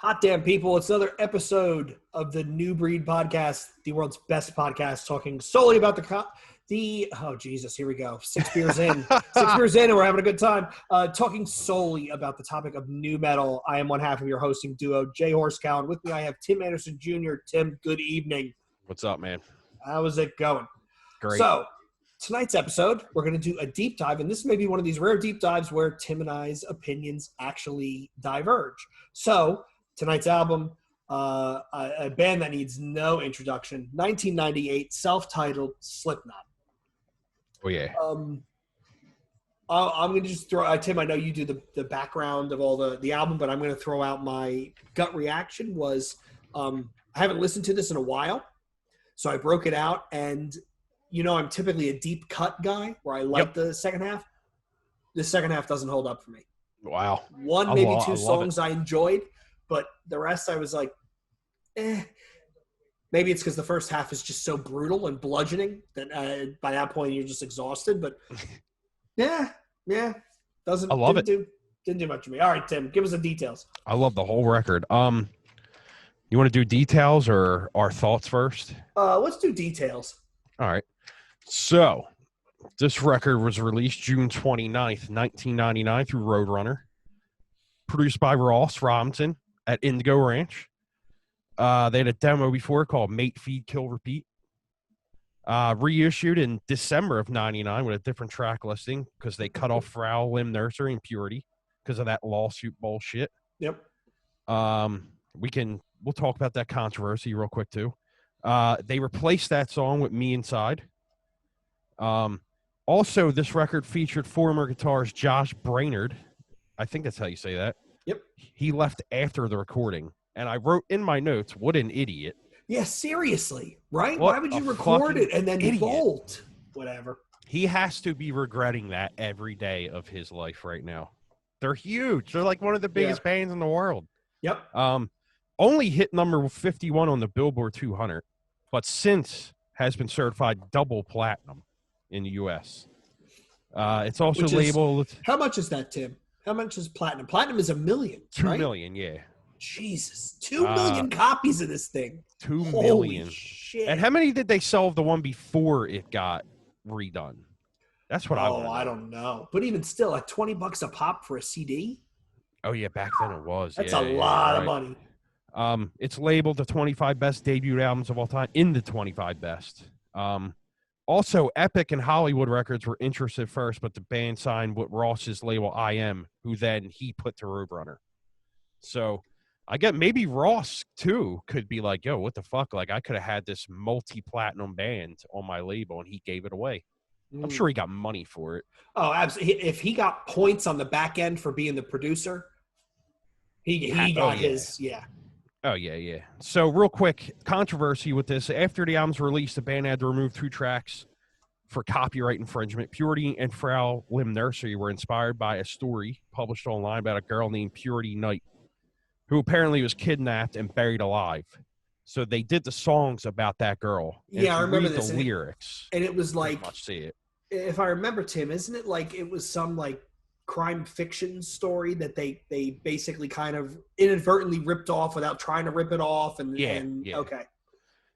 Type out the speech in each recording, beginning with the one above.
Hot damn, people. It's another episode of the New Breed Podcast, the world's best podcast, talking solely about oh, Jesus, here we go. 6 beers in. 6 beers in, and we're having a good time. Talking solely about the topic of new metal. I am one half of your hosting duo, Jay Horskow, and with me I have Tim Anderson Jr. Tim, good evening. What's up, man? How's it going? Great. So, tonight's episode, we're going to do a deep dive, and this may be one of these rare deep dives where Tim and I's opinions actually diverge. So, tonight's album, a band that needs no introduction, 1998, self-titled Slipknot. Oh, yeah. I'm going to just throw – Tim, I know you do the background of all the album, but I'm going to throw out my gut reaction was I haven't listened to this in a while, so I broke it out, and I'm typically a deep cut guy where I like the second half. The second half doesn't hold up for me. Wow. One, maybe two songs I enjoyed. But the rest, I was like, Maybe it's because the first half is just so brutal and bludgeoning that by that point you're just exhausted. But yeah, I love it. Didn't do much for me. All right, Tim, give us the details. I love the whole record. You want to do details or our thoughts first? Let's do details. All right. So this record was released June 29th, 1999 through Roadrunner. Produced by Ross Robinson at Indigo Ranch. They had a demo before called Mate, Feed, Kill, Repeat. Reissued in December of 99 with a different track listing because they cut off Frau, Limb Nursery, and Purity because of that lawsuit bullshit. Yep. We'll talk about that controversy real quick too. They replaced that song with Me Inside. Also, this record featured former guitarist Josh Brainerd. I think that's how you say that. Yep. He left after the recording. And I wrote in my notes, what an idiot. Yeah, seriously, right? Why would you record it and then bolt? Whatever. He has to be regretting that every day of his life right now. They're huge. They're like one of the biggest bands in the world. Yep. Only hit number 51 on the Billboard 200, but since has been certified double platinum in the U.S. It's also labeled... How much is that, Tim? How much is platinum? Platinum is $1 million. 2 right? million, yeah. Jesus, 2 million copies of this thing. 2 Holy million. Shit. And how many did they sell of the one before it got redone? That's what I want to know. I don't know. But even still, like $20 a pop for a CD? Oh, yeah, back then it was. That's a lot of money. It's labeled the 25 best debut albums of all time in the 25 best. Also, Epic and Hollywood Records were interested first, but the band signed with Ross's label IM, who then he put to Roadrunner. So I get maybe Ross, too, could be like, yo, what the fuck? Like, I could have had this multi-platinum band on my label, and he gave it away. I'm sure he got money for it. Oh, absolutely. If he got points on the back end for being the producer, he got his, yeah. Oh, yeah. So, real quick, controversy with this. After the album's release, the band had to remove 2 tracks for copyright infringement. Purity and Frau Limb Nursery were inspired by a story published online about a girl named Purity Knight, who apparently was kidnapped and buried alive. So they did the songs about that girl. Yeah, I remember this. The lyrics. And it was like, much see it. If I remember, Tim, isn't it like it was some like crime fiction story that they basically kind of inadvertently ripped off without trying to rip it off? Yeah. Okay.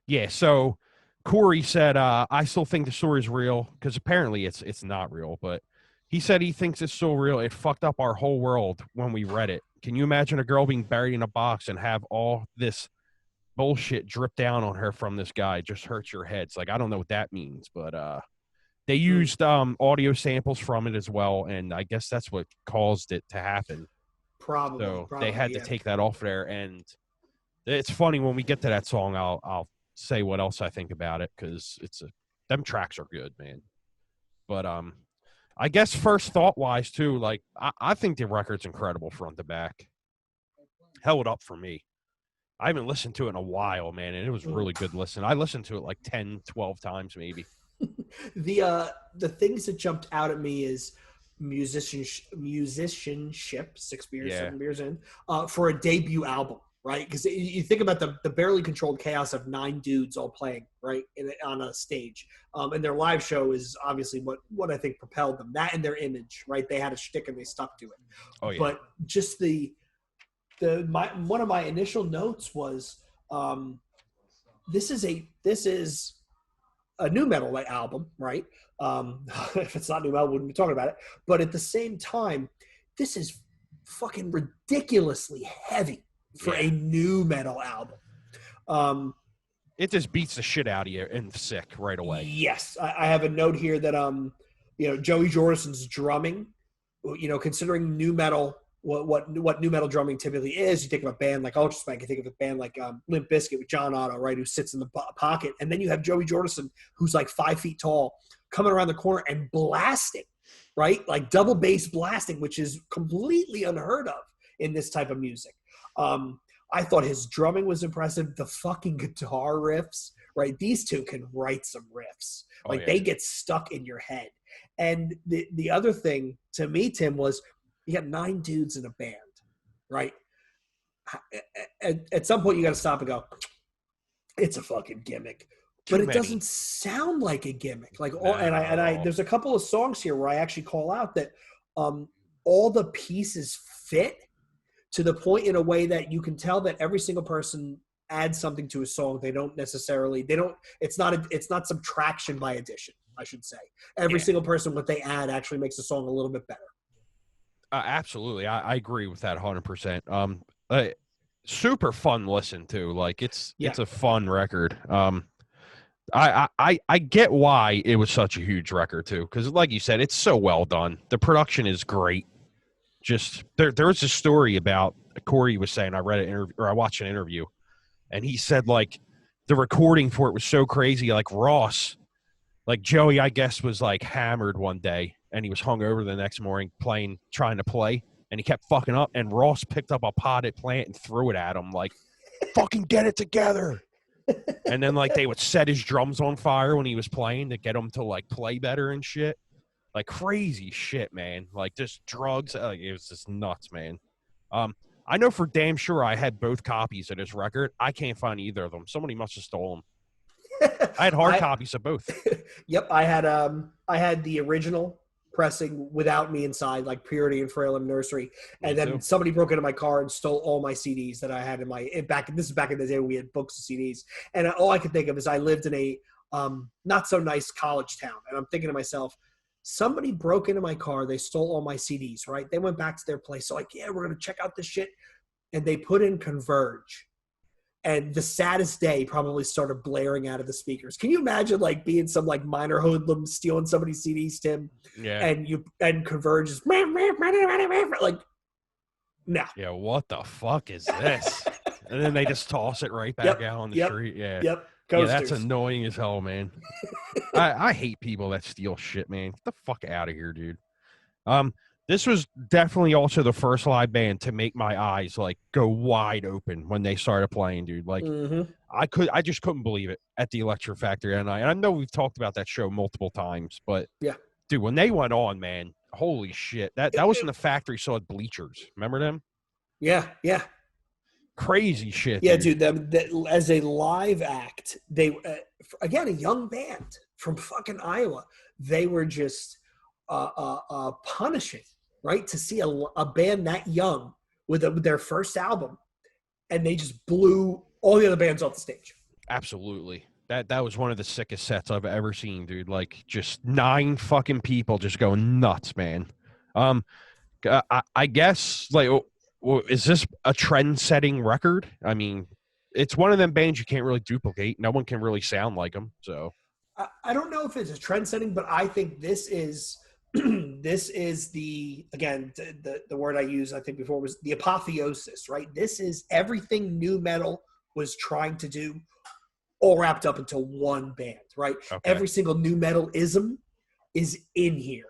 Yeah, so Corey said, I still think the story is real, because apparently it's not real, but he said he thinks it's so real, it fucked up our whole world when we read it. Can you imagine a girl being buried in a box and have all this bullshit drip down on her from this guy? It just hurts your head. It's like, I don't know what that means, but they used audio samples from it as well, and I guess that's what caused it to happen. Probably. They had to take that off there, and it's funny when we get to that song, I'll say what else I think about it, because them tracks are good, man. But I guess first thought-wise, too, like, I think the record's incredible front to back. Held up for me. I haven't listened to it in a while, man, and it was really good listen. I listened to it like 10, 12 times maybe. The things that jumped out at me is musicianship, 6 beers, 7 beers in, for a debut album. Right, because you think about the barely controlled chaos of 9 dudes all playing right on a stage, and their live show is obviously what I think propelled them. That and their image, right? They had a shtick and they stuck to it. Oh yeah. But just the one of my initial notes was this is a new metal album, right? If it's not new metal, we wouldn't be talking about it. But at the same time, this is fucking ridiculously heavy for a new metal album. It just beats the shit out of you and sick right away. Yes, I have a note here that Joey Jordison's drumming, considering new metal, what new metal drumming typically is. You think of a band like Ultraspank, you think of a band like Limp Bizkit with John Otto, right, who sits in the pocket, and then you have Joey Jordison, who's like 5 feet tall, coming around the corner and blasting, right, like double bass blasting, which is completely unheard of in this type of music. I thought his drumming was impressive. The fucking guitar riffs, right? These two can write some riffs. They get stuck in your head. And the other thing to me, Tim, was you got 9 dudes in a band, right? At some point, you got to stop and go, it's a fucking gimmick. But it doesn't sound like a gimmick. There's a couple of songs here where I actually call out that all the pieces fit to the point in a way that you can tell that every single person adds something to a song. It's not subtraction by addition, I should say. Every single person, what they add actually makes the song a little bit better. Absolutely. I agree with that 100%. Super fun listen to. Like it's a fun record. I get why it was such a huge record too. Cause like you said, it's so well done. The production is great. Just there was a story about Corey was saying, I watched an interview, and he said like the recording for it was so crazy. Like Ross, like Joey, I guess, was like hammered one day and he was hungover the next morning trying to play, and he kept fucking up, and Ross picked up a potted plant and threw it at him like, fucking get it together. And then like they would set his drums on fire when he was playing to get him to like play better and shit. Like crazy shit, man. Like just drugs. It was just nuts, man. I know for damn sure I had both copies of this record. I can't find either of them. Somebody must have stolen them. I had hard copies of both. Yep, I had the original pressing without me inside, like Purity and Frail and Nursery, and then somebody broke into my car and stole all my CDs that I had this is back in the day when we had books of CDs, and all I could think of is I lived in a not so nice college town, and I'm thinking to myself, somebody broke into my car, they stole all my CDs, right? They went back to their place, so like, yeah, we're gonna check out this shit, and they put in Converge. And the Saddest Day probably started blaring out of the speakers. Can you imagine like being some like minor hoodlum stealing somebody's CDs, Tim? Yeah. And Converge is like, no. Yeah, what the fuck is this? And then they just toss it right back out on the street. Yeah. Yep. Coasters. Yeah, that's annoying as hell, man. I hate people that steal shit, man. Get the fuck out of here, dude. This was definitely also the first live band to make my eyes like go wide open when they started playing, dude. Like I just couldn't believe it at the Electric Factory that night. And I know we've talked about that show multiple times, but yeah, dude, when they went on, man, holy shit. That was in the factory, so at bleachers. Remember them? Yeah. Crazy shit. Yeah, dude. As a live act, they again, a young band from fucking Iowa. They were just punishing, right? To see a band that young with their first album, and they just blew all the other bands off the stage. Absolutely. That was one of the sickest sets I've ever seen, dude. Like just 9 fucking people just going nuts, man. I guess like, is this a trend-setting record? I mean, it's one of them bands you can't really duplicate. No one can really sound like them. So I don't know if it's a trend-setting, but I think this is the word I used I think before was the apotheosis, right? This is everything new metal was trying to do, all wrapped up into one band, right? Okay. Every single new metal-ism is in here.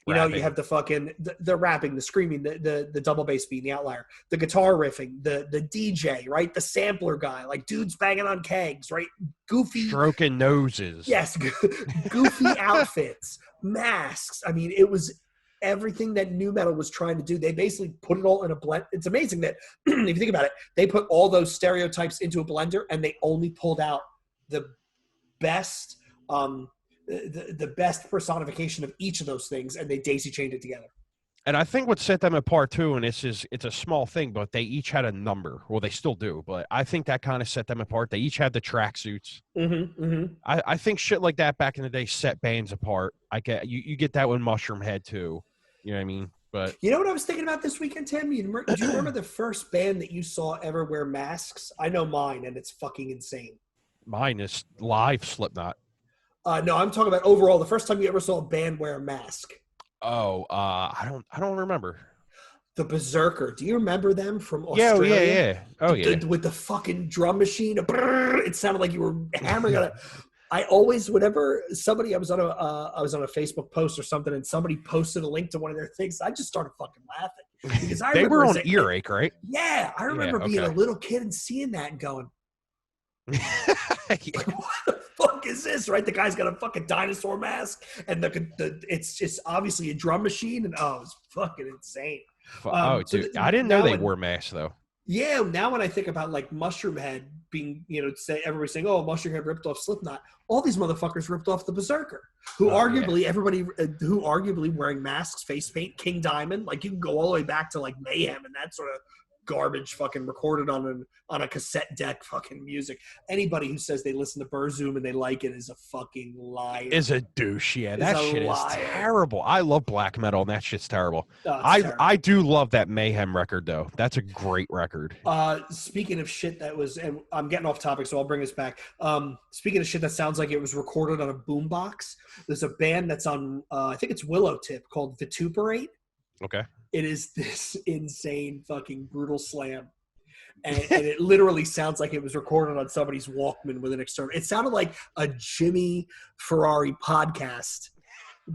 You know, you have the fucking the rapping, the screaming, the double bass beat, the outlier, the guitar riffing, the DJ, right? The sampler guy, like dudes banging on kegs, right? Goofy stroking noses. Yes, goofy outfits, masks. I mean, it was everything that new metal was trying to do. They basically put it all in a blend. It's amazing that if you think about it, they put all those stereotypes into a blender and they only pulled out the best the best personification of each of those things, and they daisy chained it together. And I think what set them apart too, and it's a small thing, but they each had a number. Well, they still do, but I think that kind of set them apart. They each had the tracksuits. I think shit like that back in the day set bands apart. I get you get that with Mushroom Head too. You know what I mean? But you know what I was thinking about this weekend, Tim? Do you remember the first band that you saw ever wear masks? I know mine, and it's fucking insane. Mine is live Slipknot. No, I'm talking about overall. The first time you ever saw a band wear a mask. Oh, I don't remember. The Berserker. Do you remember them from Australia? Yeah. Oh, yeah. With the fucking drum machine. It sounded like you were hammering on it. I always, whenever somebody, I was on a Facebook post or something, and somebody posted a link to one of their things, I just started fucking laughing because they were on Earache, right? Yeah, I remember being a little kid and seeing that and going, like, what the fuck is this? Right? The guy's got a fucking dinosaur mask, and it's just obviously a drum machine, and it's fucking insane. Dude, I didn't know they wore masks though. Yeah, now when I think about like Mushroom Head being, say everybody's saying, "Oh, Mushroom Head ripped off Slipknot," all these motherfuckers ripped off the Berserker, who arguably wearing masks, face paint, King Diamond. Like you can go all the way back to like Mayhem and that sort of garbage fucking recorded on a cassette deck fucking music. Anybody who says they listen to Burzum and they like it is a fucking liar. Is a douche. Yeah, that shit is terrible. I love black metal and that shit's terrible. I do love that Mayhem record though. That's a great record. Speaking of shit that was, and I'm getting off topic, so I'll bring us back. Speaking of shit that sounds like it was recorded on a boombox, there's a band that's on, I think it's Willow Tip, called Vituperate. Okay. It is this insane fucking brutal slam. And it literally sounds like it was recorded on somebody's Walkman with an external. It sounded like a Jimmy Ferrari podcast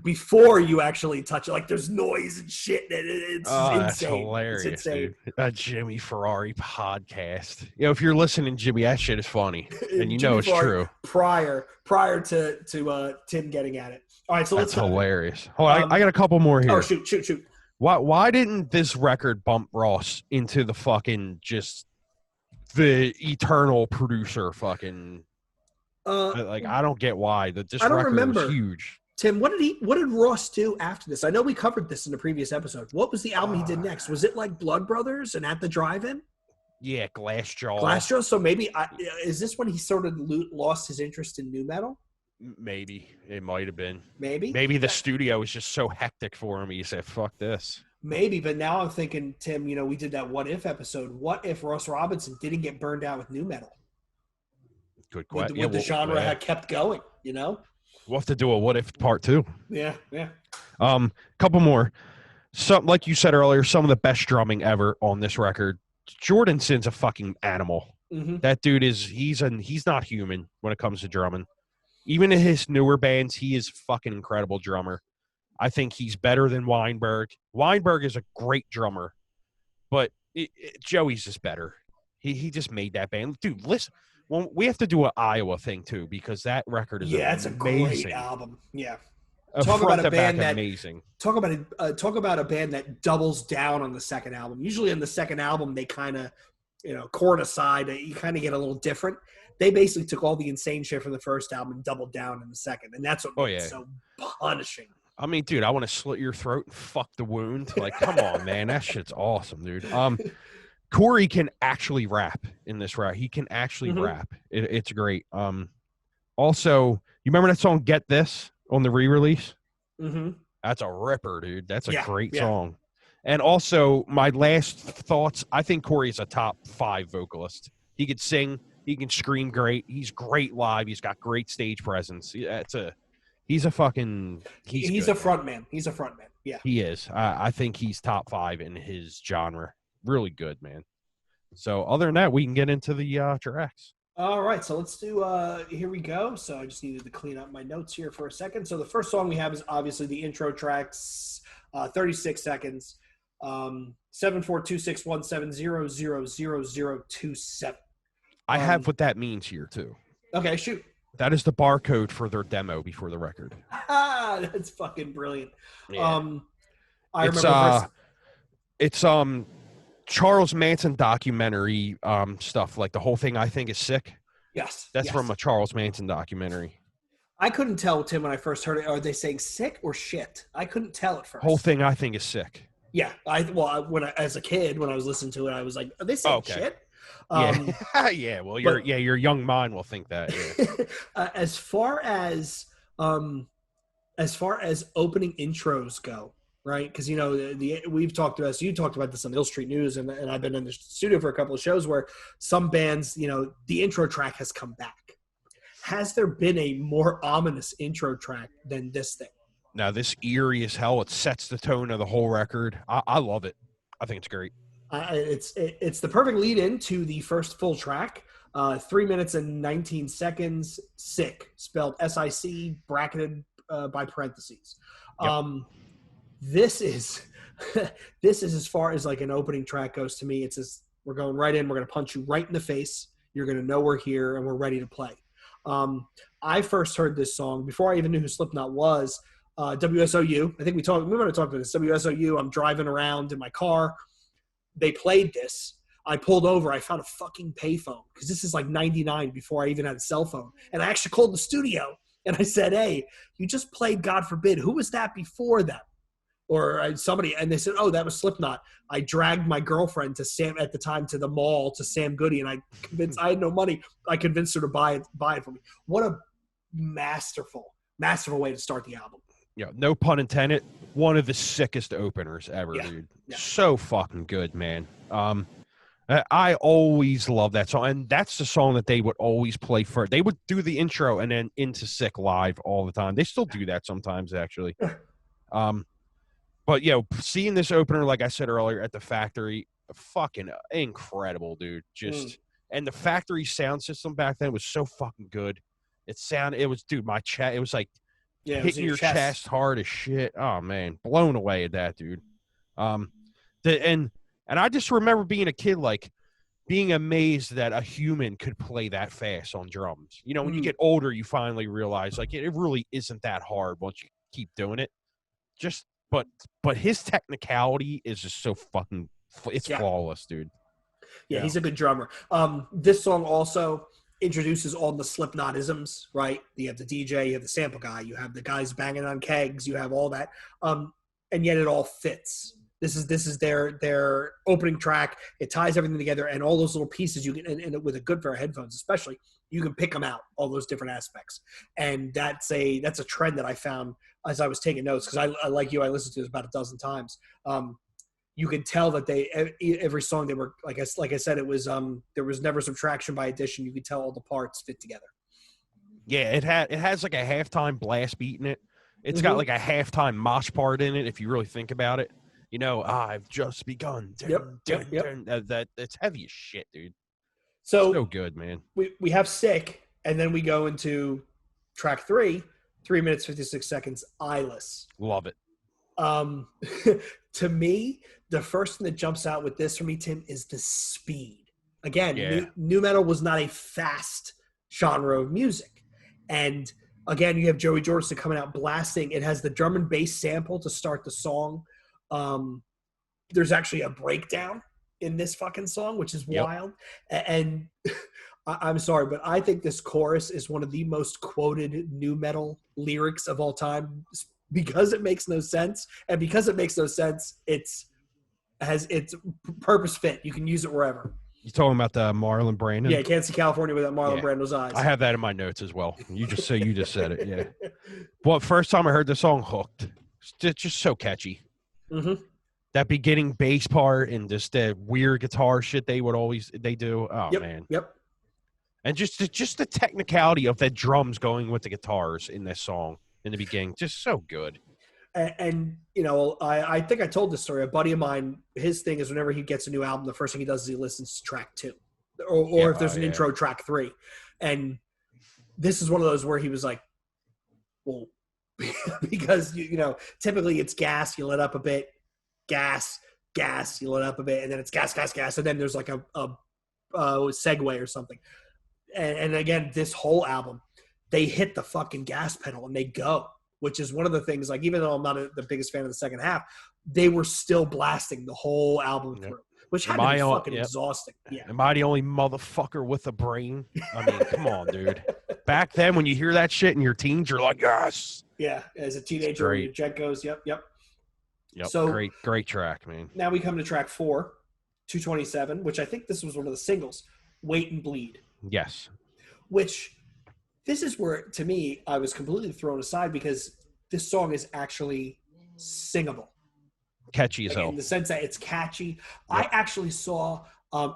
before you actually touch it. Like there's noise and shit. It's insane. That's hilarious, it's insane. Dude. A Jimmy Ferrari podcast. You know, if you're listening, Jimmy, that shit is funny. And you know it's true. Prior to Tim getting at it. All right, so that's hilarious. Hold on, I got a couple more here. Oh, shoot. Why didn't this record bump Ross into the fucking just the eternal producer fucking like I don't get why this record was huge. Tim, what did Ross do after this? I know we covered this in the previous episode. What was the album he did next? Was it like Blood Brothers and At the Drive-In? Yeah, Glassjaw. Glassjaw. So maybe is this when he sort of lost his interest in nu metal? Maybe it might have been. Maybe the studio was just so hectic for him. He said, "Fuck this." Maybe, but now I'm thinking, Tim. You know, we did that "What If" episode. What if Ross Robinson didn't get burned out with nu metal? Good question. Would the genre had kept going? You know, we'll have to do a "What If" part 2. Yeah. Couple more. Some, like you said earlier, some of the best drumming ever on this record. Jordanson's a fucking animal. Mm-hmm. That dude he's not human when it comes to drumming. Even in his newer bands, he is fucking incredible drummer. I think he's better than Weinberg. Weinberg is a great drummer, but Joey's just better. He just made that band. Dude, listen, well, we have to do an Iowa thing too because that record is it's a great album. Yeah. Talk about a band that amazing. Talk about a band that doubles down on the second album. Usually on the second album, they kind of, chord aside, you kind of get a little different. They basically took all the insane shit from the first album and doubled down in the second, and that's what made it so punishing. I mean, dude, I want to slit your throat and fuck the wound. Like, come on, man, that shit's awesome, dude. Corey can actually rap in this rap. He can actually rap. It's great. Also, you remember that song "Get This" on the re-release? Mm-hmm. That's a ripper, dude. That's a great song. And also, my last thoughts. I think Corey's a top 5 vocalist. He could sing. He can scream great. He's great live. He's got great stage presence. He's a front man. He's a front man. Yeah, he is. I think he's top 5 in his genre. Really good, man. So other than that, we can get into the tracks. All right, so let's do. Here we go. So I just needed to clean up my notes here for a second. So the first song we have is obviously the intro tracks, 36 seconds, 742617000027. I have what that means here, too. Okay, shoot. That is the barcode for their demo before the record. That's fucking brilliant. Yeah. It's Charles Manson documentary stuff. Like the whole thing I think is sick. Yes. That's from a Charles Manson documentary. I couldn't tell, Tim, when I first heard it. Are they saying sick or shit? I couldn't tell at first. Whole thing I think is sick. Yeah, as a kid when I was listening to it, I was like, "Are they saying shit?" Yeah, yeah. Well, your young mind will think that. Yeah. Um, as far as opening intros go, right? Because we've talked about this. You talked about this on Hill Street News, and I've been in the studio for a couple of shows where some bands, the intro track has come back. Has there been a more ominous intro track than this thing? Now, this eerie as hell. It sets the tone of the whole record. I love it. I think it's great. It's the perfect lead in to the first full track. 3 minutes and 19 seconds. Sick, spelled SIC, bracketed by parentheses. Yep. This is this is as far as like an opening track goes to me. It's just, we're going right in. We're going to punch you right in the face. You're going to know we're here and we're ready to play. I first heard this song before I even knew who Slipknot was. WSOU. I think we might have talked about this. WSOU. I'm driving around in my car. They played this. I pulled over. I found a fucking payphone because this is like 99 before I even had a cell phone. And I actually called the studio and I said, "Hey, you just played God Forbid. Who was that before them?" Or somebody, and they said, "Oh, that was Slipknot." I dragged my girlfriend to Sam at the time to the mall to Sam Goody, and I had no money. I convinced her to buy it for me. What a masterful way to start the album. Yeah, no pun intended. One of the sickest openers ever, dude. Yeah. So fucking good, man. I always love that song, and that's the song that they would always play first. They would do the intro and then Into Sick live all the time. They still do that sometimes, actually. But seeing this opener, like I said earlier, at the factory, fucking incredible, dude. And the factory sound system back then was so fucking good. It was my chest. It was like hitting your chest hard as shit. Oh man, blown away at that, dude. And I just remember being a kid, like being amazed that a human could play that fast on drums. When you get older, you finally realize like it really isn't that hard once you keep doing it. But his technicality is just so fucking flawless, dude. Yeah, he's a good drummer. This song also introduces all the Slipknotisms, right? You have the DJ, you have the sample guy, you have the guys banging on kegs, you have all that, and yet it all fits. This is their opening track. It ties everything together, and all those little pieces you can, and with a good pair of headphones, especially, you can pick them out, all those different aspects. And that's a trend that I found as I was taking notes, because I like you, I listened to this about a dozen times. You could tell that every song they were, like I said, it was there was never subtraction by addition. You could tell all the parts fit together. Yeah, it has like a halftime blast beat in it. It's got like a halftime mosh part in it, if you really think about it. I've just begun. Yep. That's heavy as shit, dude. So good, man. We have Sick, and then we go into track 3, 3 minutes 56 seconds. Eyeless. Love it. To me, the first thing that jumps out with this for me, Tim, is the speed. Again, new metal was not a fast genre of music, and again, you have Joey Jordison coming out blasting. It has the drum and bass sample to start the song. There's actually a breakdown in this fucking song, which is wild. And I'm sorry, but I think this chorus is one of the most quoted new metal lyrics of all time, because it makes no sense. And because it makes no sense, it's purpose fit. You can use it wherever. You talking about the Marlon Brando? Yeah, can't see California without Marlon Brando's eyes. I have that in my notes as well. You just said it. Yeah. Well, first time I heard the song, hooked. It's just so catchy. Mm-hmm. That beginning bass part and just that weird guitar shit they do. Oh man. Yep. And just the technicality of the drums going with the guitars in this song in the beginning, just so good. And I think I told this story. A buddy of mine, his thing is whenever he gets a new album, the first thing he does is he listens to track 2, or if there's an intro, track 3. And this is one of those where he was like, well, because typically it's gas, you let up a bit, gas, you let up a bit, and then it's gas, and then there's like a segue or something. And again, this whole album, they hit the fucking gas pedal and they go, which is one of the things, like, even though I'm not the biggest fan of the second half, they were still blasting the whole album through, which had to be fucking exhausting. Yeah. Am I the only motherfucker with a brain? I mean, come on, dude. Back then, when you hear that shit in your teens, you're like, yes. Yeah, as a teenager, your jet goes, yep. Yep. So Great track, man. now we come to track 4, 227, which I think this was one of the singles, Wait and Bleed. Yes. Which, this is where, to me, I was completely thrown aside because this song is actually singable. Catchy as Like, hell. in the sense that it's catchy. Yep. I actually saw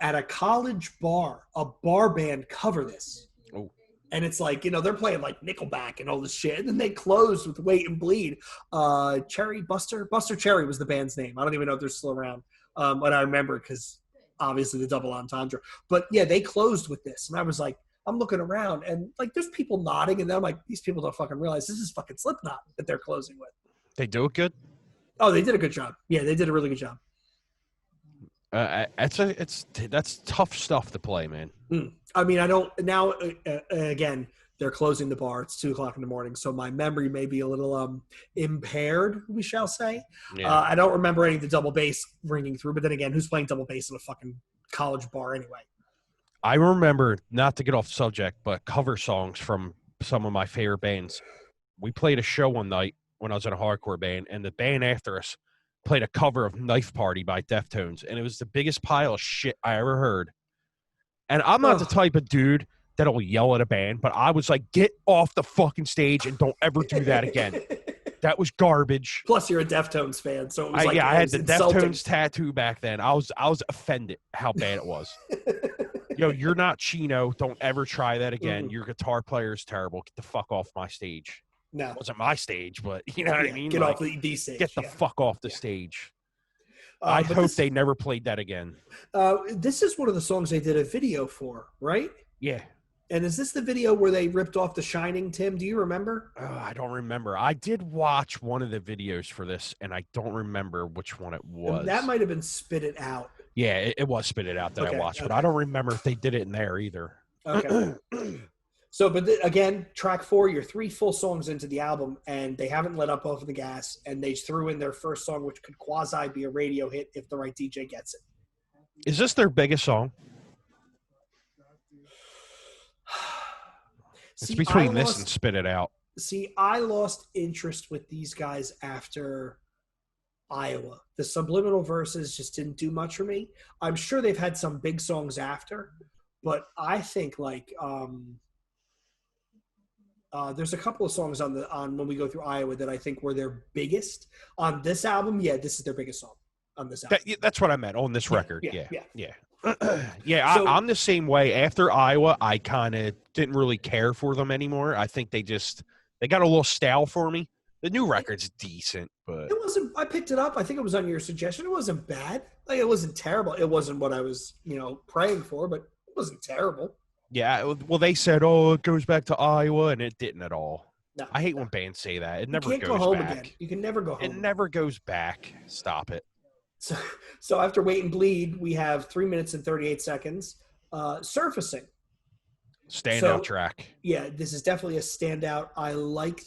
at a college bar, a bar band cover this. Oh. And it's like, they're playing like Nickelback and all this shit. And then they closed with Wait and Bleed. Buster Cherry was the band's name. I don't even know if they're still around. But I remember because obviously the double entendre. But yeah, they closed with this. And I was like, I'm looking around and like there's people nodding. And then I'm like, these people don't fucking realize this is fucking Slipknot that they're closing with. They do it good? Oh, they did a good job. Yeah, they did a really good job. That's tough stuff to play, man. I mean, I don't now. Again, they're closing the bar. It's 2:00 in the morning, so my memory may be a little impaired. We shall say. Yeah. I don't remember any of the double bass ringing through. But then again, who's playing double bass in a fucking college bar anyway? I remember, not to get off subject, but cover songs from some of my favorite bands. We played a show one night when I was in a hardcore band, and the band after us played a cover of Knife Party by Deftones, and it was the biggest pile of shit I ever heard. And I'm not the type of dude that'll yell at a band, but I was like, get off the fucking stage and don't ever do that again. That was garbage. Plus, you're a Deftones fan, so it was I had the insulting. Deftones tattoo back then. I was offended how bad it was. Yo, you're not Chino. Don't ever try that again. Your guitar player is terrible. Get the fuck off my stage. No. It wasn't my stage, but you know what I mean? Get like, off the stage. Get the fuck off the stage. I hope this, they never played that again. This is one of the songs they did a video for, right? Yeah. And is this the video where they ripped off The Shining, Tim? Do you remember? I don't remember. I did watch one of the videos for this, and I don't remember which one it was. And that might have been Spit It Out. Yeah, it was Spit It Out that I watched, but I don't remember if they did it in there either. Okay. So, but again, track 4, you're 3 full songs into the album, and they haven't let up off the gas, and they threw in their first song, which could quasi be a radio hit if the right DJ gets it. Is this their biggest song? It's between this and Spit It Out. See, I lost interest with these guys after Iowa. The subliminal verses just didn't do much for me. I'm sure they've had some big songs after, but I think like there's a couple of songs on when we go through Iowa that I think were their biggest on this album. Yeah, this is their biggest song on this album. That's what I meant on this record. Yeah. Yeah, So, I'm the same way. After Iowa, I kind of didn't really care for them anymore. I think they got a little stale for me. The new record's decent, but it wasn't. I picked it up. I think it was on your suggestion. It wasn't bad. Like it wasn't terrible. It wasn't what I was, praying for, but it wasn't terrible. Yeah, well, they said, "Oh, it goes back to Iowa," and it didn't at all. No, I hate when bands say that. It never can't goes go home back. again. You can never go home. It never goes back. Stop it. So after Wait and Bleed, we have 3 minutes and 38 seconds. Surfacing. Standout track. Yeah, this is definitely a standout. I like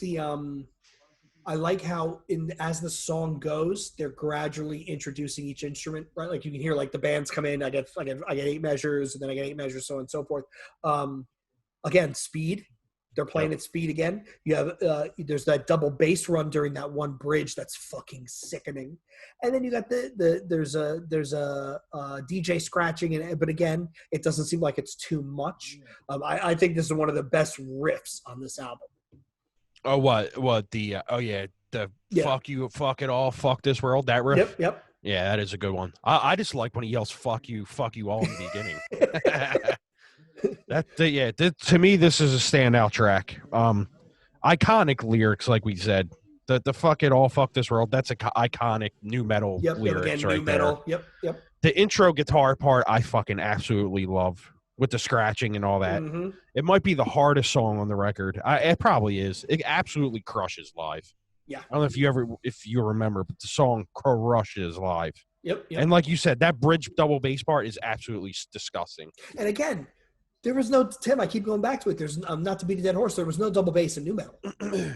I like how as the song goes, they're gradually introducing each instrument, right? Like you can hear like the bands come in. I get 8 measures, and then I get 8 measures, so on and so forth. Again, speed. They're playing at speed again. You have there's that double bass run during that one bridge that's fucking sickening, and then you got there's a DJ scratching, but again, it doesn't seem like it's too much. I think this is one of the best riffs on this album. Oh, what the fuck you, fuck it all, fuck this world, that riff? Yep. Yeah, that is a good one. I just like when he yells fuck you all in the beginning. To me, this is a standout track. Iconic lyrics, like we said. The fuck it all, fuck this world, that's a iconic new metal lyrics right there. Yep. The intro guitar part, I fucking absolutely love. With the scratching and all that. Mm-hmm. It might be the hardest song on the record. It probably is. It absolutely crushes live. Yeah. I don't know if you remember, but the song crushes live. Yep. And like you said, that bridge double bass part is absolutely disgusting. And again, there was no, Tim, I keep going back to it. There's not to beat a dead horse. There was no double bass in nu metal,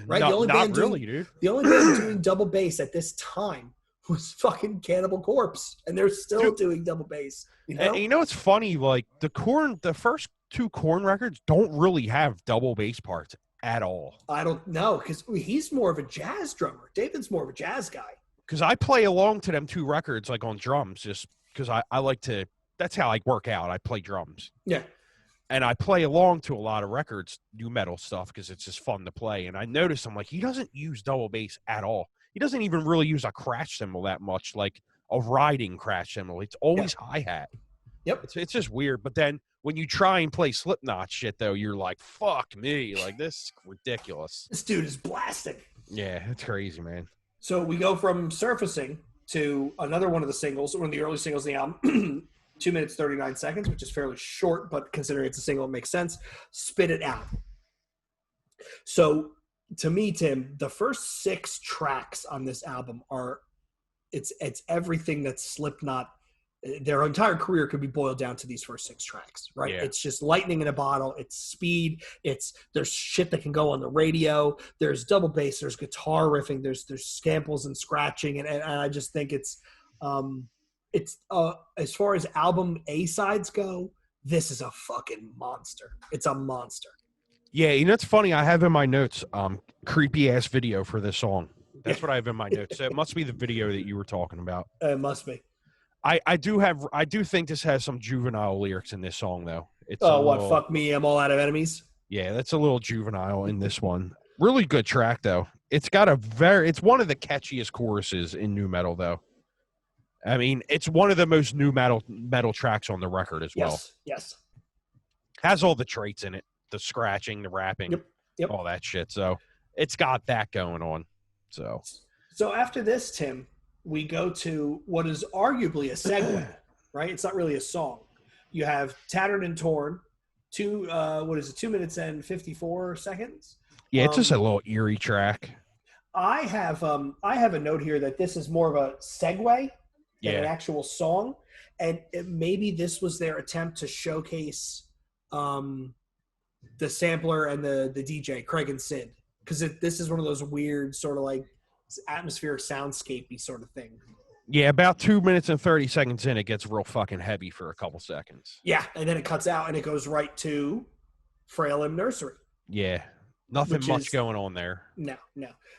right? No, the only not band really, doing, dude. The only band doing double bass at this time was fucking Cannibal Corpse, and they're still doing double bass. And it's funny, like the first 2 Korn records don't really have double bass parts at all. I don't know, because he's more of a jazz drummer. David's more of a jazz guy. because I play along to them 2 records like on drums, just because I like to. That's how I work out. I play drums. Yeah. And I play along to a lot of records, new metal stuff, because it's just fun to play. And I noticed, I'm like, he doesn't use double bass at all. He doesn't even really use a crash cymbal that much, like a riding crash cymbal. It's always hi-hat. Yep. It's just weird. But then when you try and play Slipknot shit, though, you're like, fuck me. Like, this is ridiculous. This dude is blasting. Yeah, it's crazy, man. So we go from Surfacing to another one of the singles, one of the early singles of the album, 2 minutes, 39 seconds, which is fairly short, but considering it's a single, it makes sense. Spit It Out. So to me, Tim, the first 6 tracks on this album are, it's everything that Slipknot, their entire career could be boiled down to these first 6 tracks, right? Yeah. It's just lightning in a bottle. It's speed. There's shit that can go on the radio. There's double bass. There's guitar riffing. There's scamples and scratching. And I just think it's as far as album A-sides go, this is a fucking monster. It's a monster. Yeah, you know, it's funny. I have in my notes, creepy ass video for this song. That's what I have in my notes. So it must be the video that you were talking about. It must be. I do think this has some juvenile lyrics in this song, though. It's fuck me, I'm all out of enemies. Yeah, that's a little juvenile in this one. Really good track, though. It's got it's one of the catchiest choruses in nu metal, though. I mean, it's one of the most nu metal tracks on the record as well. Yes. Has all the traits in it. The scratching, the rapping, yep. all that shit. So it's got that going on. So after this, Tim, we go to what is arguably a segue, right? It's not really a song. You have Tattered and Torn, 2 minutes and 54 seconds. Yeah, it's just a little eerie track. I have a note here that this is more of a segue than an actual song, and maybe this was their attempt to showcase the sampler and the DJ, Craig and Sid, because this is one of those weird sort of like atmospheric soundscapey sort of thing. Yeah, about 2 minutes and 30 seconds in, it gets real fucking heavy for a couple seconds. Yeah, and then it cuts out and it goes right to Frail and Nursery. Yeah, nothing much going on there. No.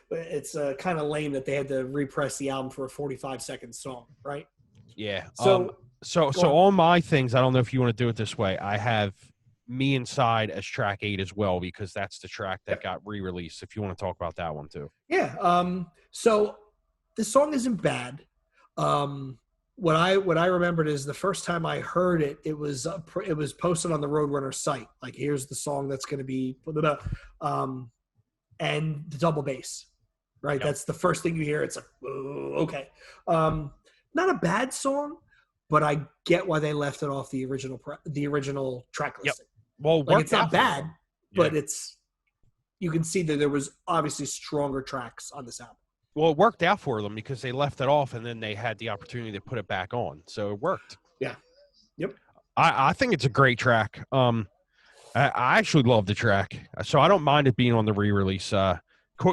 But it's kind of lame that they had to repress the album for a 45-second song, right? Yeah. So on my things, I don't know if you want to do it this way. I have Me Inside as track 8 as well, because that's the track that got re-released. If you want to talk about that one too. Yeah. So the song isn't bad. What I remembered is the first time I heard it, it was posted on the Roadrunner site. Like, here's the song that's going to be, and the double bass, right? Yep. That's the first thing you hear. It's like, okay. Not a bad song, but I get why they left it off the original track listing. Yep. Well, like, it's not bad, but you can see that there was obviously stronger tracks on this album. Well, it worked out for them because they left it off and then they had the opportunity to put it back on. So it worked. Yeah. Yep. I think it's a great track. I actually love the track. So I don't mind it being on the re-release.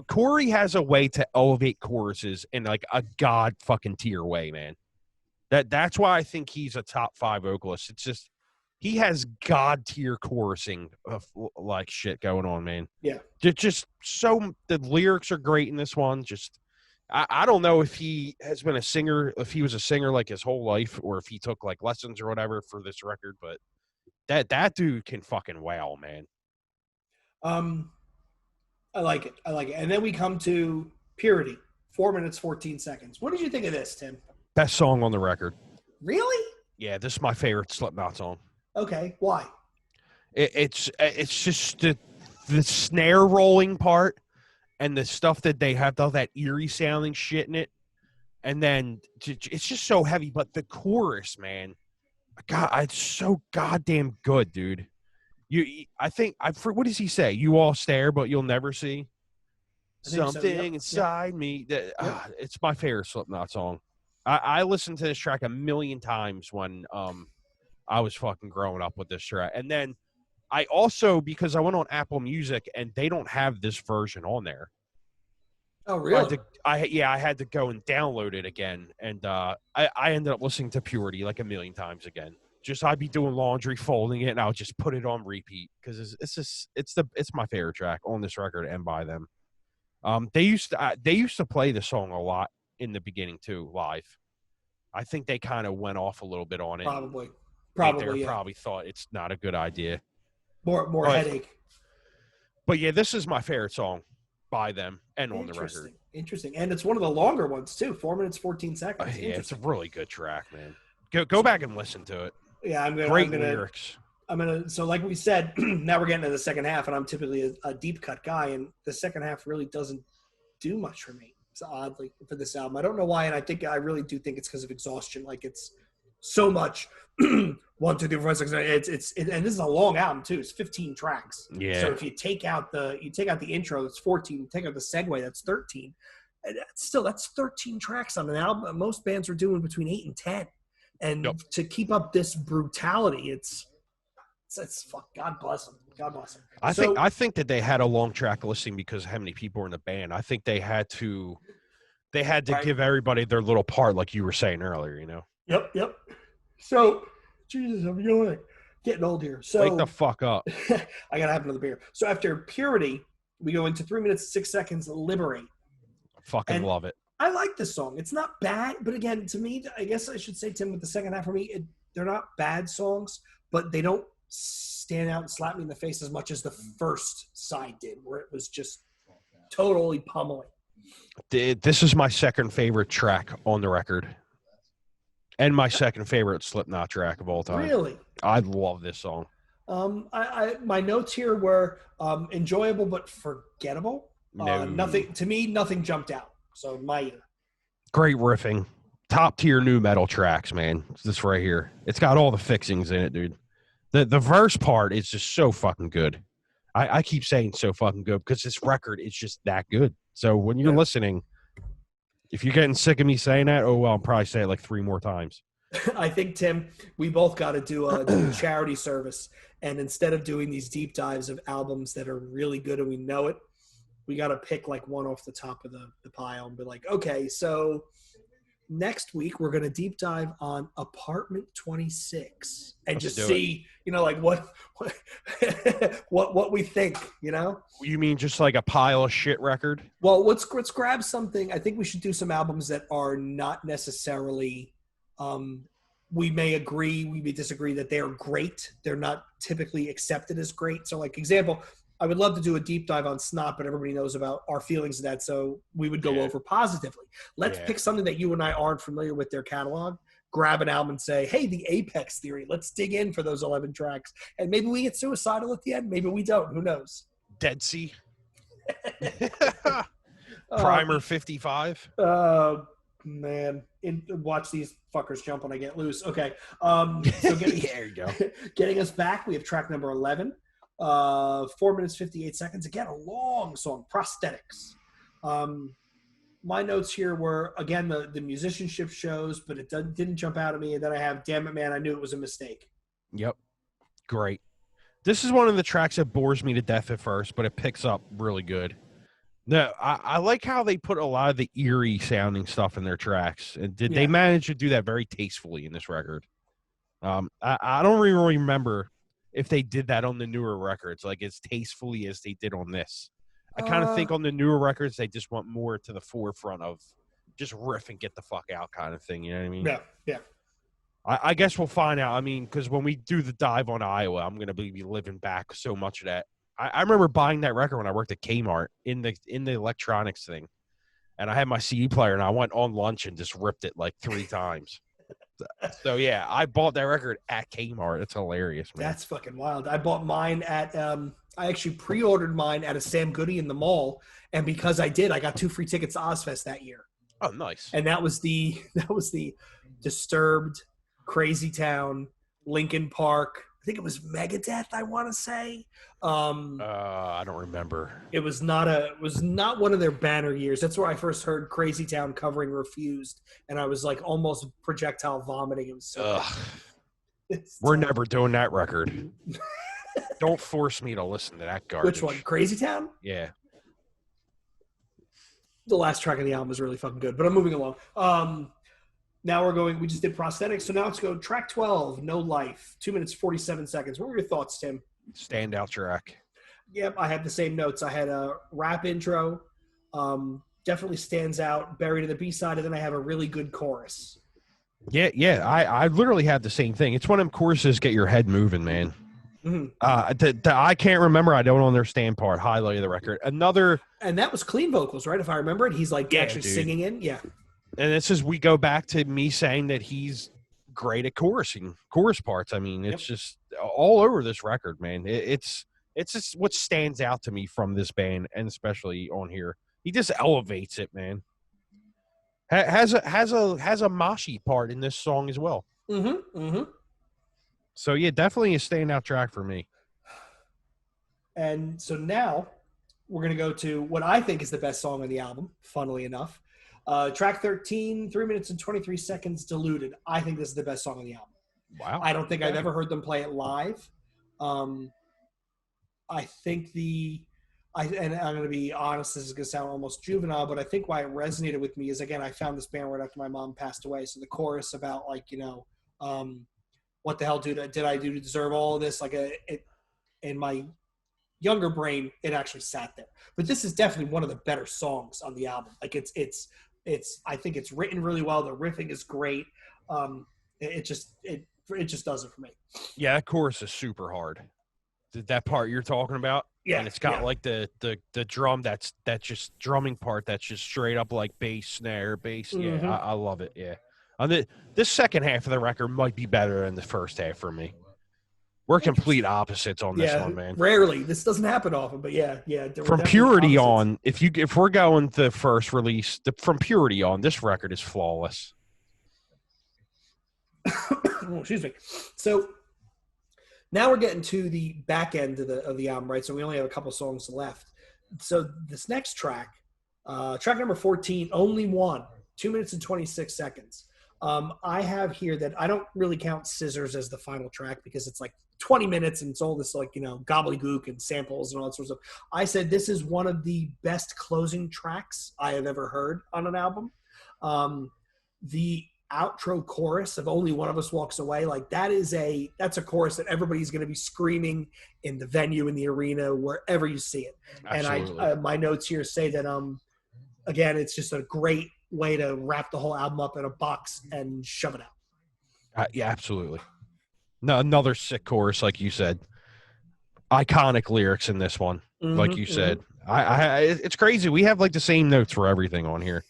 Corey has a way to elevate choruses in like a god fucking tier way, man. That's why I think he's a top 5 vocalist. It's just he has god tier chorusing of like shit going on, man. Yeah. Just so the lyrics are great in this one. Just I don't know if he has been a singer, if he was a singer like his whole life, or if he took like lessons or whatever for this record, but that dude can fucking wow, man. I like it. And then we come to Purity, 4 minutes, 14 seconds. What did you think of this, Tim? Best song on the record. Really? Yeah, this is my favorite Slipknot song. Okay, why? It's just the snare rolling part and the stuff that they have, all that eerie sounding shit in it, and then it's just so heavy. But the chorus, man, God, it's so goddamn good, dude. What does he say? You all stare, but you'll never see something inside me. It's my favorite Slipknot song. I listened to this track a million times when I was fucking growing up with this track. And then I also, because I went on Apple Music and they don't have this version on there. Oh, really? I had to go and download it again. And I ended up listening to Purity like a million times again. Just I'd be doing laundry, folding it, and I'll just put it on repeat because it's my favorite track on this record and by them. They used to play the song a lot in the beginning too, live. I think they kind of went off a little bit on it. Probably, They yeah. probably thought it's not a good idea. More headache. But yeah, this is my favorite song by them and on the record. Interesting. And it's one of the longer ones too. 4 minutes, 14 seconds. Yeah, it's a really good track, man. Go back and listen to it. Yeah, Great lyrics. So like we said, now we're getting to the second half, and I'm typically a deep cut guy, and the second half really doesn't do much for me. It's oddly for this album. I don't know why, and I really do think it's because of exhaustion. Like it's so much 1, 2, 3, 4, 5, 6, 7, 8. And this is a long album too. It's 15 tracks. Yeah. So if you take out the intro, that's 14. You take out the segue, that's 13. And that's 13 tracks on an album. Most bands are doing between 8 and 10. And to keep up this brutality, it's fuck. God bless them. God bless them. I think that they had a long track listing because of how many people were in the band. I think they had to give everybody their little part, like you were saying earlier. You know. Yep. So, Jesus, I'm getting old here. So wake the fuck up. I gotta have another beer. So after Purity, we go into 3 minutes 6 seconds. Liberate. Fucking love it. I like this song. It's not bad, but again, to me, I guess I should say, Tim, with the second half for me, they're not bad songs, but they don't stand out and slap me in the face as much as the first side did, where it was just totally pummeling. This is my second favorite track on the record, and my second favorite Slipknot track of all time. Really? I love this song. My notes here were enjoyable but forgettable. No. Nothing jumped out. So my ear. Great riffing. Top tier new metal tracks, man. It's this right here. It's got all the fixings in it, dude. The verse part is just so fucking good. I keep saying so fucking good because this record is just that good. So when you're listening, if you're getting sick of me saying that, oh well, I'll probably say it like 3 more times. I think, Tim, we both got to do a charity service. And instead of doing these deep dives of albums that are really good and we know it, we got to pick like one off the top of the pile and be like, okay, so next week we're going to deep dive on Apartment 26 and just see, like what we think, You mean just like a pile of shit record? Well, let's grab something. I think we should do some albums that are not necessarily, we may agree, we may disagree that they are great. They're not typically accepted as great. So like example, I would love to do a deep dive on Snot, but everybody knows about our feelings of that, so we would go over positively. Let's pick something that you and I aren't familiar with their catalog, grab an album and say, hey, the Apex Theory, let's dig in for those 11 tracks. And maybe we get suicidal at the end. Maybe we don't. Who knows? Dead Sea. Primer 55. Man. Watch these fuckers jump when I get loose. Okay. So there you go. Getting us back, we have track number 11. 4 minutes 58 seconds. Again, a long song. Prosthetics. My notes here were again the musicianship shows, but it didn't jump out at me. And then I have "Damn It, Man, I Knew It Was a Mistake." Yep, great. This is one of the tracks that bores me to death at first, but it picks up really good. No, I like how they put a lot of the eerie sounding stuff in their tracks, and they manage to do that very tastefully in this record. I don't really remember if they did that on the newer records, like as tastefully as they did on this. I kind of think on the newer records, they just want more to the forefront of just riff and get the fuck out kind of thing. You know what I mean? Yeah. I guess we'll find out. I mean, because when we do the dive on Iowa, I'm going to be living back so much of that. I remember buying that record when I worked at Kmart in the electronics thing. And I had my CD player, and I went on lunch and just ripped it like 3 times. So, yeah, I bought that record at Kmart. It's hilarious, man. That's fucking wild. I bought mine at I actually pre-ordered mine at a Sam Goody in the mall, and because I did, I got 2 free tickets to Ozfest that year. Oh, nice. And that was the Disturbed, Crazy Town, Linkin Park. I think it was Megadeth, I want to say. I don't remember. It was not one of their banner years. That's where I first heard Crazy Town covering Refused, and I was like almost projectile vomiting. It was so We're never doing that record. Don't force me to listen to that garbage. Which one? Crazy Town? Yeah. The last track of the album is really fucking good, but I'm moving along. Now we just did Prosthetics, so now let's go track 12, No Life, 2 minutes, 47 seconds. What were your thoughts, Tim? Standout track. Yep, I had the same notes. I had a rap intro, definitely stands out, buried in the B-side, and then I have a really good chorus. Yeah. I literally have the same thing. It's one of them choruses get your head moving, man. Mm-hmm. The I can't remember. I don't understand part. Highlight of the record. Another, and that was clean vocals, right? If I remember it, he's like actually dude. singing in. Yeah. And this is, we go back to me saying that he's great at chorus parts. I mean, it's just all over this record, man. It's just what stands out to me from this band, and especially on here. He just elevates it, man. Has a moshy part in this song as well. Mm-hmm. Mm-hmm. So yeah, definitely a standout track for me. And so now we're going to go to what I think is the best song on the album, funnily enough. Track 13, 3 minutes and 23 seconds, Deluded. I think this is the best song on the album. Wow. I don't think I've ever heard them play it live. I think and I'm going to be honest, this is going to sound almost juvenile, but I think why it resonated with me is, again, I found this band right after my mom passed away. So the chorus about, like, what the hell did I do to deserve all of this? Like, in my younger brain, it actually sat there. But this is definitely one of the better songs on the album. Like, it's I think it's written really well. The riffing is great. It just does it for me. Yeah, that chorus is super hard. That part you're talking about. Yeah, and it's got like the drum that's just drumming part that's just straight up like bass, snare, bass. Mm-hmm. Yeah, I love it. Yeah, on this second half of the record might be better than the first half for me. We're complete opposites on this one, man. Rarely, this doesn't happen often, but yeah. From Purity on, if we're going the first release, from Purity on, this record is flawless. Oh, excuse me. So now we're getting to the back end of the album, right? So we only have a couple songs left. So this next track, track number 14, Only One, 2 minutes and 26 seconds. I have here that I don't really count Scissors as the final track because it's like 20 minutes and it's all this, like, gobbledygook and samples and all that sort of stuff. I said this is one of the best closing tracks I have ever heard on an album. The outro chorus of Only One of Us Walks Away, like, that's a chorus that everybody's going to be screaming in the venue, in the arena, wherever you see it. Absolutely. And my notes here say that again, it's just a great way to wrap the whole album up in a box and shove it out. Yeah, absolutely. No, another sick chorus, like you said. Iconic lyrics in this one, like you said. It's crazy. We have like the same notes for everything on here.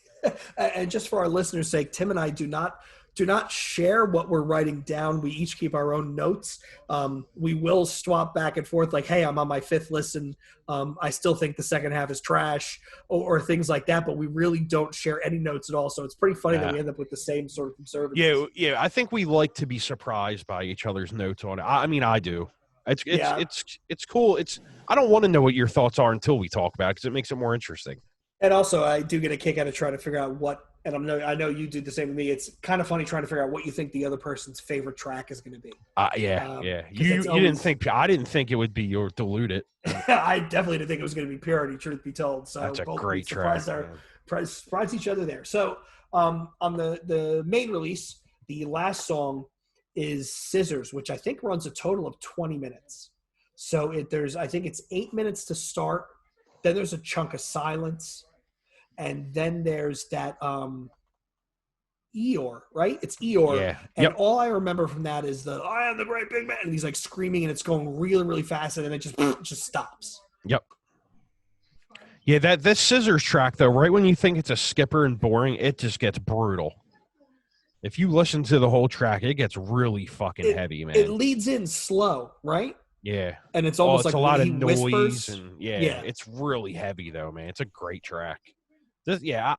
And just for our listeners' sake, Tim and I do not share what we're writing down. We each keep our own notes. We will swap back and forth, like, hey, I'm on my fifth listen. I still think the second half is trash, or things like that, but we really don't share any notes at all. So it's pretty funny that we end up with the same sort of conservative. Yeah. I think we like to be surprised by each other's notes on it. I mean, I do. It's cool. I don't want to know what your thoughts are until we talk about it, because it makes it more interesting. And also, I do get a kick out of trying to figure out and I know you do the same with me. It's kind of funny trying to figure out what you think the other person's favorite track is going to be. Yeah. You didn't think, I didn't think it would be your Deluded. I definitely didn't think it was going to be Purity, truth be told. So that's a great track. Surprised each other there. So on the main release, the last song is Scissors, which I think runs a total of 20 minutes. So I think it's 8 minutes to start. Then there's a chunk of silence. And then there's that Eeyore, right? It's Eeyore. Yeah. And all I remember from that is I am the great big man. And he's like screaming and it's going really, really fast. And then it just stops. Yep. Yeah, this Scissors track, though, right when you think it's a skipper and boring, it just gets brutal. If you listen to the whole track, it gets really fucking heavy, man. It leads in slow, right? Yeah. And it's almost like a lot of noise. Whispers. And it's really heavy, though, man. It's a great track.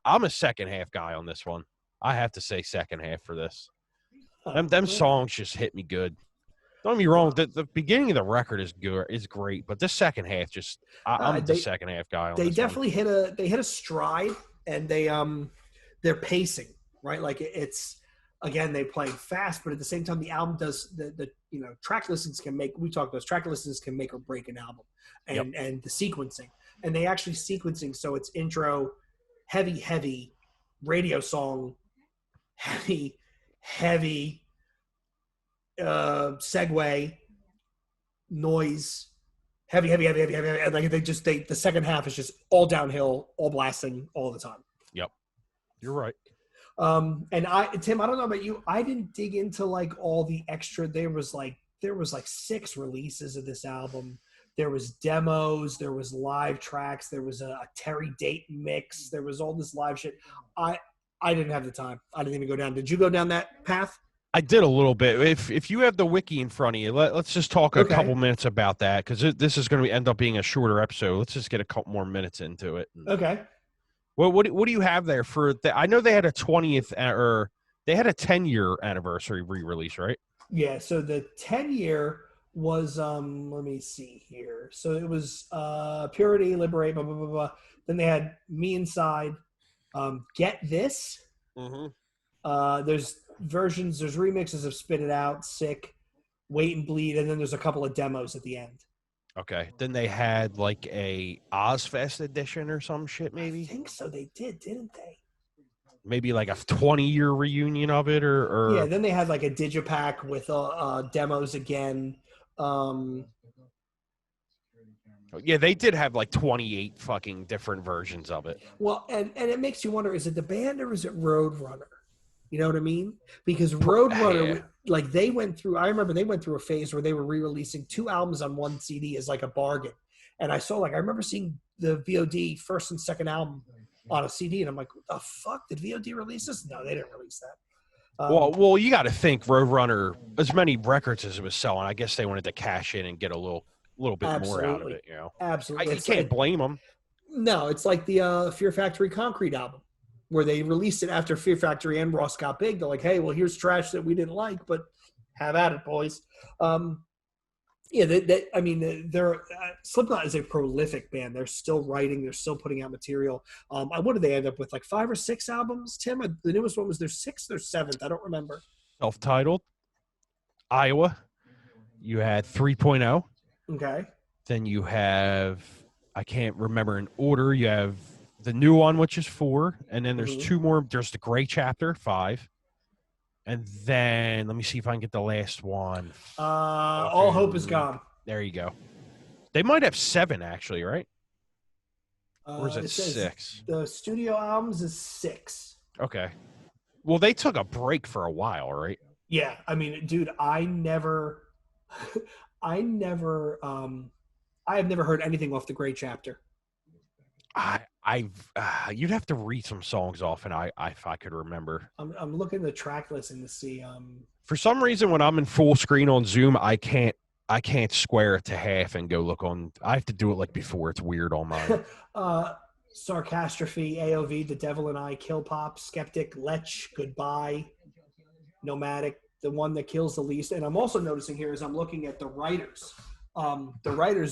I'm a second half guy on this one. I have to say second half for this. Them songs just hit me good. Don't get me wrong. The beginning of the record is great, but this second half I'm the second half guy on this. They definitely one. hit a stride, and they're pacing, right? Like it's, again, they play fast, but at the same time, the album does the track listings can make. We talked about track listings can make or break an album, and the sequencing, and they actually sequencing. So it's intro, heavy radio song, heavy segue, noise, heavy, heavy, heavy, heavy, heavy, and like the second half is just all downhill, all blasting all the time. Yep, you're right. And Tim, I don't know about you, I didn't dig into like all the extra. There was like 6 releases of this album. There was demos, there was live tracks, there was a Terry Dayton mix, there was all this live shit. I didn't have the time. I didn't even go down. Did you go down that path? I did a little bit. If you have the wiki in front of you, let's just talk a couple minutes about that, because this is going to end up being a shorter episode. Let's just get a couple more minutes into it. Okay. Well, what do you have there for? I know they had a 20th or they had a 10-year anniversary re-release, right? Yeah. So the 10-year was let me see here. So it was Purity, Liberate, blah blah blah blah. Then they had Me Inside, Get This. Mm-hmm. There's versions, there's remixes of Spit It Out, Sick, Wait and Bleed, and then there's a couple of demos at the end. Okay. Then they had like a Ozfest edition or some shit, maybe? I think so. They didn't they? Maybe like a 20-year reunion of it, or yeah. Then they had like a digipack with demos again. Yeah, they did have like 28 fucking different versions of it. Well, and it makes you wonder: is it the band or is it Roadrunner? You know what I mean? Because Roadrunner, like I remember they went through a phase where they were re-releasing 2 albums on one CD as like a bargain. And I remember seeing the VOD first and second album on a CD, and I'm like, what the fuck? Did VOD release this? No, they didn't release that. Well, you got to think Roadrunner, as many records as it was selling, I guess they wanted to cash in and get a little bit more out of it, you know? Absolutely. You can't blame them. No, it's like the Fear Factory Concrete album, where they released it after Fear Factory and Ross got big. They're like, hey, well, here's trash that we didn't like, but have at it, boys. Slipknot is a prolific band. They're still writing. They're still putting out material. What did they end up with, like 5 or 6 albums, Tim? The newest one was their 6th or 7th. I don't remember. Self-titled. Iowa. You had 3.0. Okay. Then you have, I can't remember in order, you have the new one, which is 4, and then there's 2 more. There's the Gray Chapter, 5, and then let me see if I can get the last one. All Hope Is Gone. There you go. They might have 7 actually, right? Or is it 6? The studio albums is 6. Okay. Well, they took a break for a while, right? Yeah, I mean, dude, I have never heard anything off the Gray Chapter. You'd have to read some songs off, and if I could remember. I'm looking at the track listing to see. For some reason, when I'm in full screen on Zoom, I can't square it to half and go look on. I have to do it like before. It's weird on mine. Sarcastrophe, AOV, The Devil and I, Kill Pop, Skeptic, Lech, Goodbye, Nomadic, The One That Kills the Least. And I'm also noticing here as I'm looking at the writers.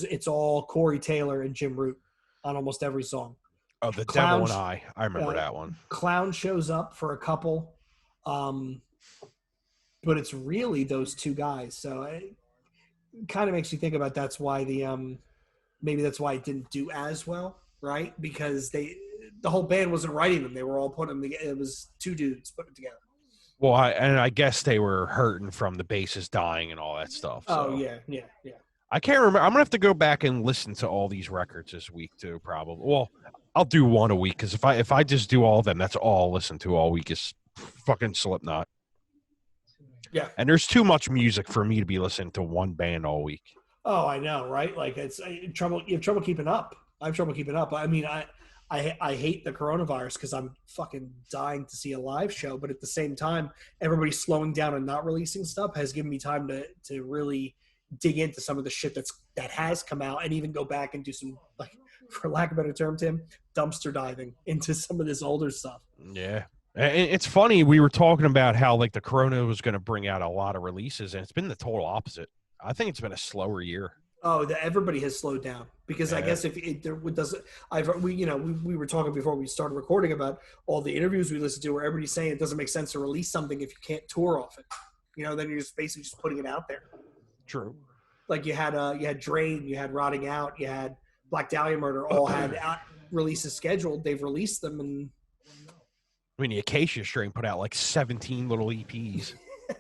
It's all Corey Taylor and Jim Root on almost every song. Oh, The Devil and I remember that one. Clown shows up for a couple, but it's really those 2 guys. So it kind of makes you think about that's why maybe that's why it didn't do as well, right? Because the whole band wasn't writing them; they were all putting them together. It was 2 dudes putting it together. Well, I guess they were hurting from the bassist dying and all that stuff. So. Oh yeah. I can't remember. I'm gonna have to go back and listen to all these records this week too. Probably. Well, I'll do one a week because if I just do all of them, that's all I'll listen to all week is fucking Slipknot. Yeah. And there's too much music for me to be listening to one band all week. Oh, I know, right? Like it's trouble. You have trouble keeping up. I have trouble keeping up. I mean, I hate the coronavirus because I'm fucking dying to see a live show, but at the same time, everybody's slowing down and not releasing stuff has given me time to really dig into some of the shit that has come out and even go back and do some, like, for lack of a better term, Tim, dumpster diving into some of this older stuff. Yeah. It's funny. We were talking about how like the corona was going to bring out a lot of releases, and it's been the total opposite. I think it's been a slower year. Oh, everybody has slowed down because I guess if it doesn't, we were talking before we started recording about all the interviews we listened to where everybody's saying it doesn't make sense to release something if you can't tour off it. Then you're just basically just putting it out there. True. Like you had Drain, you had Rotting Out, you had Black Dahlia Murder, all had releases scheduled. They've released them, and I mean, the Acacia Strain put out like 17 little EPs.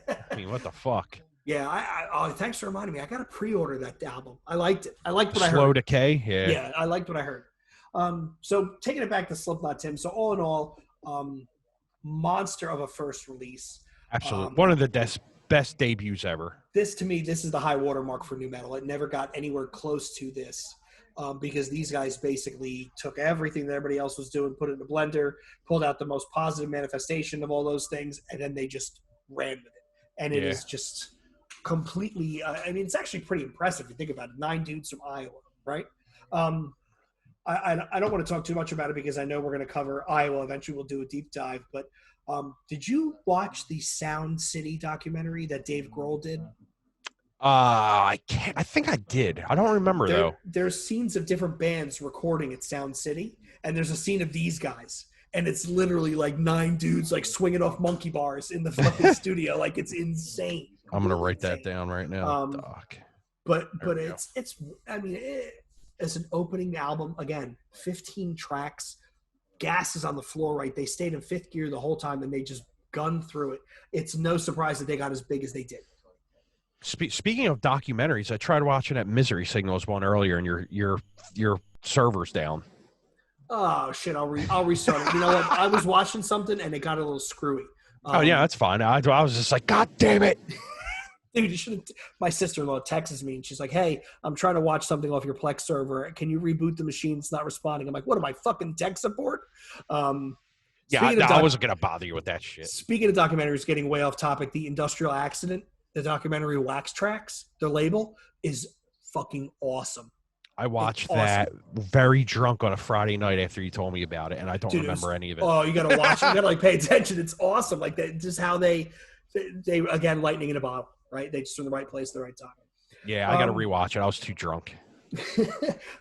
I mean, what the fuck? Yeah, oh, thanks for reminding me. I got to pre-order that album. I liked it. I liked what I heard. Slow Decay, yeah. Yeah, I liked what I heard. So taking it back to Slipknot, Tim. So all in all, monster of a first release. Absolutely. One of the best debuts ever. This, to me, this is the high watermark for nu metal. It never got anywhere close to this because these guys basically took everything that everybody else was doing, put it in a blender, pulled out the most positive manifestation of all those things, and then they just ran with it. And it is just completely I mean, it's actually pretty impressive if you think about it. 9 dudes from Iowa, right? I don't want to talk too much about it because I know we're going to cover Iowa. Eventually we'll do a deep dive. But did you watch the Sound City documentary that Dave Grohl did? I think I did. I don't remember, though. There's scenes of different bands recording at Sound City, and there's a scene of these guys. And it's literally like 9 dudes like swinging off monkey bars in the fucking studio. Like, it's insane. I'm going to write that down right now, Doc. But it's I mean, it's an opening album. Again, 15 tracks. Gas is on the floor, right? They stayed in 5th gear the whole time, and they just gunned through it. It's no surprise that they got as big as they did. Speaking of documentaries, I tried watching that Misery Signals one earlier, and your server's down. Oh shit! I'll restart it. You know what? I was watching something and it got a little screwy. Oh yeah, that's fine. I was just like, God damn it, dude! You should. My sister-in-law texts me and she's like, "Hey, I'm trying to watch something off your Plex server. Can you reboot the machine? It's not responding." I'm like, "What am I, fucking tech support?" Yeah, I wasn't gonna bother you with that shit. Speaking of documentaries, getting way off topic, the Industrial Accident, the documentary Wax Tracks, their label is fucking awesome. I watched that very drunk on a Friday night after you told me about it, and I don't remember any of it. Oh, you gotta watch it. You gotta like pay attention. It's awesome. Like just how they again, lightning in a bottle, right? They just in the right place at the right time. Yeah, I gotta rewatch it. I was too drunk.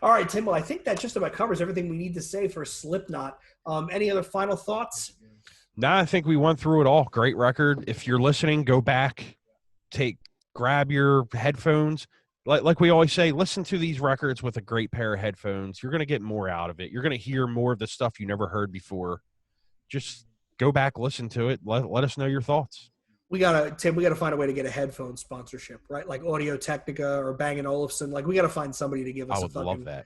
All right, Tim. Well, I think that just about covers everything we need to say for Slipknot. Any other final thoughts? Nah, I think we went through it all. Great record. If you're listening, go back, grab your headphones. Like we always say, listen to these records with a great pair of headphones. You're going to get more out of it. You're going to hear more of the stuff you never heard before. Just go back, listen to it. Let us know your thoughts. Tim, we gotta find a way to get a headphone sponsorship, right? Like Audio Technica or Bang & Olufsen. Like, we gotta find somebody to give us love that.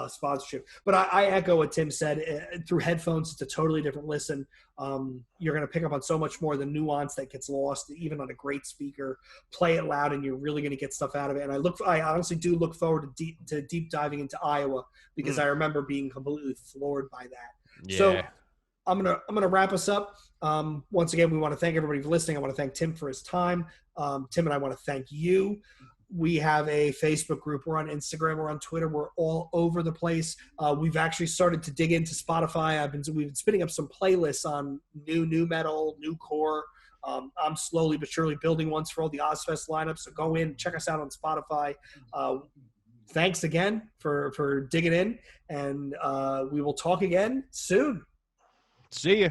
Sponsorship. But I echo what Tim said. Through headphones, it's a totally different listen. You're going to pick up on so much more of the nuance that gets lost, even on a great speaker. Play it loud, and you're really going to get stuff out of it. And I honestly do look forward to deep diving into Iowa because I remember being completely floored by that. Yeah. So I'm gonna wrap us up. Once again, we want to thank everybody for listening. I want to thank Tim for his time. Tim and I want to thank you. We have a Facebook group. We're on Instagram. We're on Twitter. We're all over the place. We've actually started to dig into Spotify. We've been spinning up some playlists on new metal, new core. I'm slowly but surely building ones for all the Ozfest lineups. So go in, check us out on Spotify. Thanks again for digging in, and we will talk again soon. See ya.